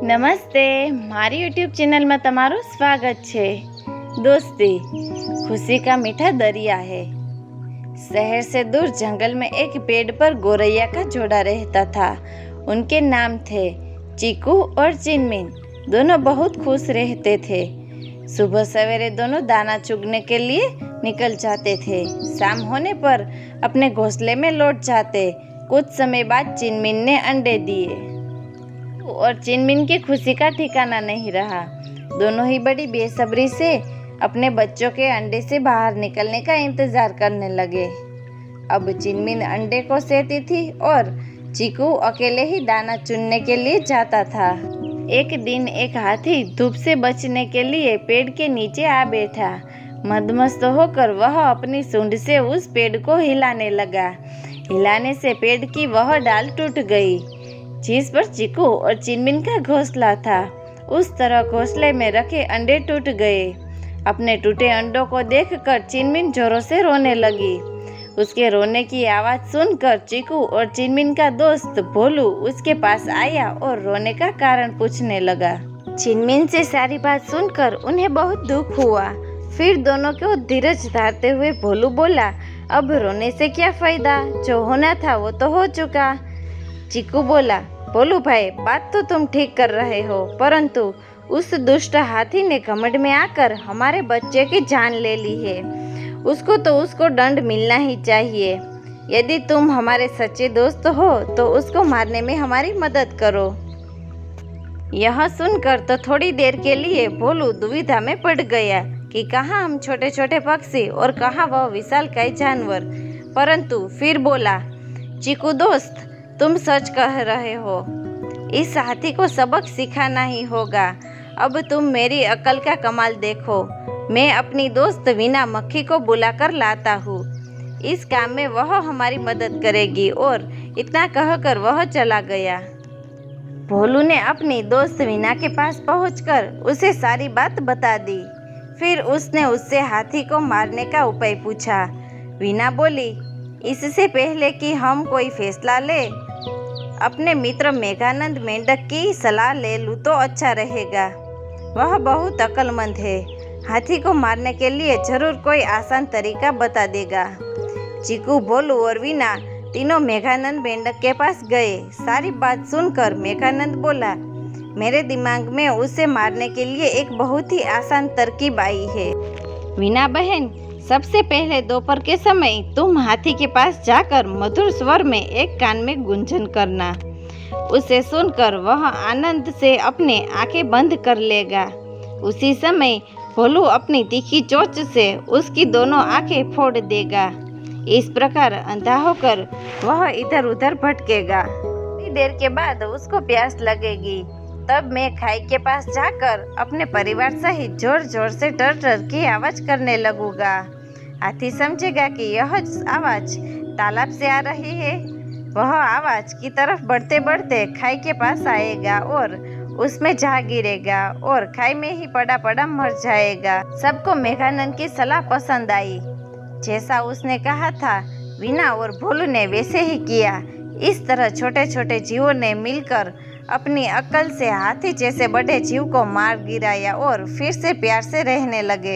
નમસ્તે, મારી યુટ્યુબ ચેનલમાં તમારું સ્વાગત છે। दोस्ती खुशी का मीठा दरिया है। शहर से दूर जंगल में एक पेड़ पर गौरैया का जोड़ा रहता था। उनके नाम थे चीकू और चिनमिन। दोनों बहुत खुश रहते थे। सुबह सवेरे दोनों दाना चुगने के लिए निकल जाते थे। शाम होने पर अपने घोंसले में लौट जाते। कुछ समय बाद चिनमिन ने अंडे दिए और चिनमिन की खुशी का ठिकाना नहीं रहा। दोनों ही बड़ी बेसब्री से अपने बच्चों के अंडे से बाहर निकलने का इंतजार करने लगे। अब चिनमिन अंडे को सेती थी और चीकू अकेले ही दाना चुनने के लिए जाता था। एक दिन एक हाथी धूप से बचने के लिए पेड़ के नीचे आ बैठा। मदमस्त होकर वह अपनी सूंड से उस पेड़ को हिलाने लगा। हिलाने से पेड़ की वह डाल टूट गई जिस पर चीकू और चिनमिन का घोंसला था। उस तरह घोंसले में रखे अंडे टूट गए। अपने टूटे अंडों को देखकर चिनमिन जोरों से रोने लगी। उसके रोने की आवाज़ सुनकर चीकू और चिनमिन का दोस्त भोलू उसके पास आया और रोने का कारण पूछने लगा। चिनमिन से सारी बात सुनकर उन्हें बहुत दुख हुआ। फिर दोनों को धीरज धारते हुए भोलू बोला, अब रोने से क्या फ़ायदा, जो होना था वो तो हो चुका। चीकू बोला, भोलू भाई, बात तो तुम ठीक कर रहे हो, परंतु उस दुष्ट हाथी ने घमंड में आकर हमारे बच्चे की जान ले ली है। उसको दंड मिलना ही चाहिए। यदि तुम हमारे सच्चे दोस्त हो तो उसको मारने में हमारी मदद करो। यह सुनकर तो थोड़ी देर के लिए भोलू दुविधा में पड़ गया कि कहाँ हम छोटे छोटे पक्षी और कहाँ वह विशालकाय जानवर। परंतु फिर बोला, चीकू दोस्त, तुम सच कह रहे हो। इस हाथी को सबक सिखाना ही होगा। अब तुम मेरी अकल का कमाल देखो। मैं अपनी दोस्त वीना मक्खी को बुलाकर लाता हूँ। इस काम में वह हमारी मदद करेगी। और इतना कहकर वह चला गया। भोलू ने अपनी दोस्त वीना के पास पहुंचकर उसे सारी बात बता दी। फिर उसने उससे हाथी को मारने का उपाय पूछा। वीना बोली, इससे पहले कि हम कोई फैसला ले, अपने मित्र मेघानंद मेंढक की सलाह ले लूँ तो अच्छा रहेगा। वह बहुत अक्लमंद है। हाथी को मारने के लिए जरूर कोई आसान तरीका बता देगा। चीकू, भोलू और वीना तीनों मेघानंद मेंढक के पास गए। सारी बात सुनकर मेघानंद बोला, मेरे दिमाग में उसे मारने के लिए एक बहुत ही आसान तरकीब आई है। वीना बहन, सबसे पहले दोपहर के समय तुम हाथी के पास जाकर मधुर स्वर में एक कान में गुंजन करना। उसे सुनकर वह आनंद से अपने आंखें बंद कर लेगा। उसी समय भोलू अपनी तीखी चोंच से उसकी दोनों आंखें फोड़ देगा। इस प्रकार अंधा होकर वह इधर उधर भटकेगा। थोड़ी देर के बाद उसको प्यास लगेगी। तब मैं खाई के पास जाकर अपने परिवार सहित जोर जोर से टर टर की आवाज करने लगूंगा। हाथी समझेगा कि यह आवाज तालाब से आ रही है। वह आवाज की तरफ बढ़ते बढ़ते खाई के पास आएगा और उसमें जा गिरेगा और खाई में ही पड़ा पड़ा मर जाएगा। सबको मेघानंद की सलाह पसंद आई। जैसा उसने कहा था, वीना और भोलू ने वैसे ही किया। इस तरह छोटे छोटे जीवों ने मिलकर अपनी अक्ल से हाथी जैसे बड़े जीव को मार गिराया और फिर से प्यार से रहने लगे।